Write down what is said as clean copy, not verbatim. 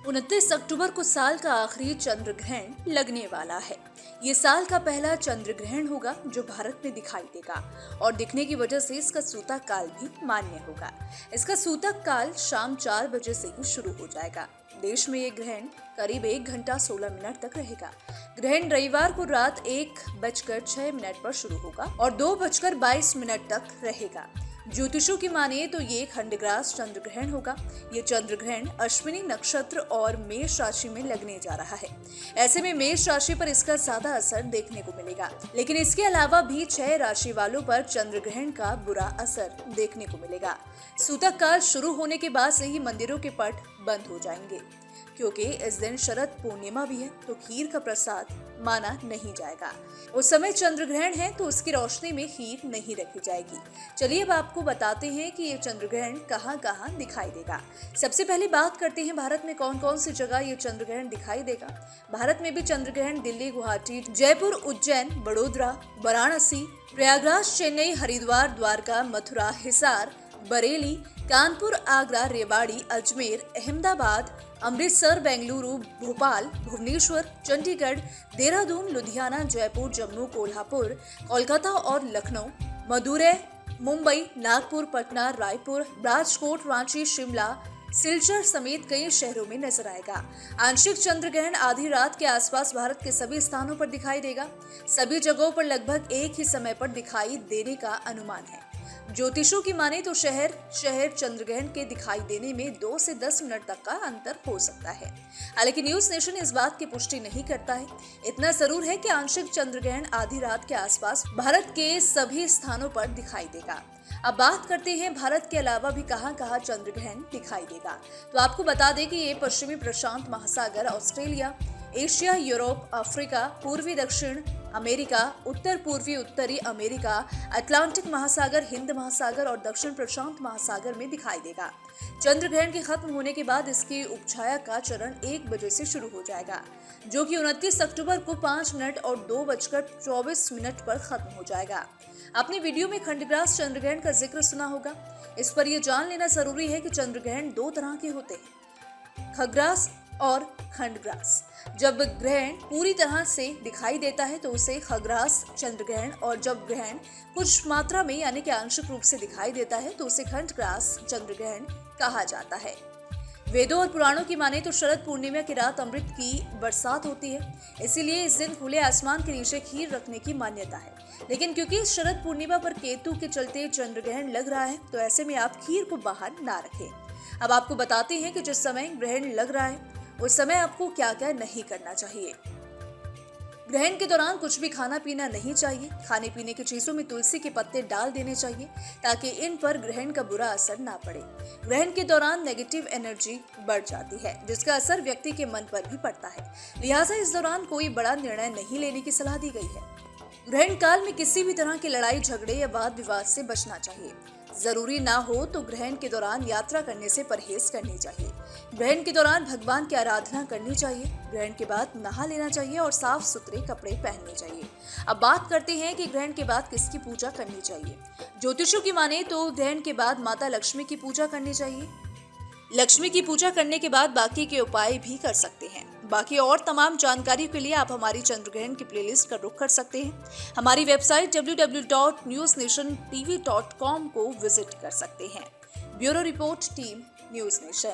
29 अक्टूबर को साल का आखिरी चंद्र ग्रहण लगने वाला है। ये साल का पहला चंद्र ग्रहण होगा जो भारत में दिखाई देगा और दिखने की वजह से इसका सूतक काल भी मान्य होगा। इसका सूतक काल शाम 4 बजे से ही शुरू हो जाएगा। देश में ये ग्रहण करीब 1 घंटा 16 मिनट तक रहेगा। ग्रहण रविवार को रात 1:06 पर शुरू होगा और 2:22 तक रहेगा। ज्योतिषों की माने तो ये खंडग्रास चंद्र ग्रहण होगा। ये चंद्र ग्रहण अश्विनी नक्षत्र और मेष राशि में लगने जा रहा है। ऐसे में मेष राशि पर इसका ज्यादा असर देखने को मिलेगा, लेकिन इसके अलावा भी 6 राशि वालों पर चंद्र ग्रहण का बुरा असर देखने को मिलेगा। सूतक काल शुरू होने के बाद से ही मंदिरों के पट बंद हो जाएंगे, क्योंकि इस दिन शरद पूर्णिमा भी है, तो खीर का प्रसाद माना नहीं जाएगा। उस समय चंद्र ग्रहण है तो उसकी रोशनी में खीर नहीं रखी जाएगी। चलिए अब आपको बताते हैं कि ये चंद्र ग्रहण कहाँ कहाँ दिखाई देगा। सबसे पहले बात करते हैं भारत में कौन कौन सी जगह ये चंद्र ग्रहण दिखाई देगा। भारत में भी चंद्र ग्रहण दिल्ली, गुवाहाटी, जयपुर, उज्जैन, बड़ोदरा, वाराणसी, प्रयागराज, चेन्नई, हरिद्वार, द्वारका, मथुरा, हिसार, बरेली, कानपुर, आगरा, रेवाड़ी, अजमेर, अहमदाबाद, अमृतसर, बेंगलुरु, भोपाल, भुवनेश्वर, चंडीगढ़, देहरादून, लुधियाना, जयपुर, जम्मू, कोल्हापुर, कोलकाता और लखनऊ, मदुरै, मुंबई, नागपुर, पटना, रायपुर, राजकोट, रांची, शिमला, सिलचर समेत कई शहरों में नजर आएगा। आंशिक चंद्र ग्रहण आधी रात के आसपास भारत के सभी स्थानों पर दिखाई देगा। सभी जगहों पर लगभग एक ही समय पर दिखाई देने का अनुमान है। ज्योतिषों की माने तो शहर चंद्र ग्रहण के दिखाई देने में 2 से 10 मिनट तक का अंतर हो सकता है। हालांकि न्यूज नेशन इस बात की पुष्टि नहीं करता है। इतना जरूर है कि आंशिक चंद्र ग्रहण आधी रात के आसपास भारत के सभी स्थानों पर दिखाई देगा। अब बात करते हैं भारत के अलावा भी कहां कहां चंद्र ग्रहण दिखाई देगा। तो आपको बता दें कि ये पश्चिमी प्रशांत महासागर, ऑस्ट्रेलिया, एशिया, यूरोप, अफ्रीका, पूर्वी दक्षिण अमेरिका, उत्तर पूर्वी उत्तरी अमेरिका, अटलांटिक महासागर, हिंद महासागर और दक्षिण प्रशांत महासागर में दिखाई देगा। चंद्र ग्रहण के खत्म होने के बाद इसकी उपछाया का चरण 1 बजे से शुरू हो जाएगा, जो कि 29 अक्टूबर को 5 मिनट और 2:24 पर खत्म हो जाएगा। आपने वीडियो में खंडग्रास चंद्र ग्रहण का जिक्र सुना होगा। इस पर यह जान लेना जरूरी है कि चंद्र ग्रहण 2 तरह के होते हैं, खग्रास और खंडग्रास। जब ग्रहण पूरी तरह से दिखाई देता है तो उसे खग्रास चंद्र ग्रहण, और जब ग्रहण कुछ मात्रा में यानी कि आंशिक रूप से दिखाई देता है तो उसे खंडग्रास चंद्र ग्रहण कहा जाता है। वेदों और पुराणों की माने तो शरद पूर्णिमा की रात अमृत की बरसात होती है, इसीलिए इस दिन खुले आसमान के नीचे खीर रखने की मान्यता है। लेकिन क्योंकि इस शरद पूर्णिमा पर केतु के चलते चंद्र ग्रहण लग रहा है, तो ऐसे में आप खीर को बाहर ना रखें। अब आपको बताते हैं कि जिस समय ग्रहण लग रहा है उस समय आपको क्या क्या नहीं करना चाहिए। ग्रहण के दौरान कुछ भी खाना पीना नहीं चाहिए। खाने पीने की चीजों में तुलसी के पत्ते डाल देने चाहिए ताकि इन पर ग्रहण का बुरा असर ना पड़े। ग्रहण के दौरान नेगेटिव एनर्जी बढ़ जाती है, जिसका असर व्यक्ति के मन पर भी पड़ता है। लिहाजा इस दौरान कोई बड़ा निर्णय नहीं लेने की सलाह दी गई है। ग्रहण काल में किसी भी तरह की लड़ाई झगड़े या वाद विवाद से बचना चाहिए। जरूरी ना हो तो ग्रहण के दौरान यात्रा करने से परहेज करनी चाहिए। ग्रहण के दौरान भगवान की आराधना करनी चाहिए। ग्रहण के बाद नहा लेना चाहिए और साफ सुथरे कपड़े पहनने चाहिए। अब बात करते हैं कि ग्रहण के बाद किसकी पूजा करनी चाहिए। ज्योतिषों की माने तो ग्रहण के बाद माता लक्ष्मी की पूजा करनी चाहिए। लक्ष्मी की पूजा करने के बाद बाकी के उपाय भी कर सकते हैं। बाकी और तमाम जानकारी के लिए आप हमारी चंद्र ग्रहण की प्लेलिस्ट का रुख कर सकते हैं। हमारी वेबसाइट www.newsnationtv.com को विजिट कर सकते हैं। Bureau report, team news nation.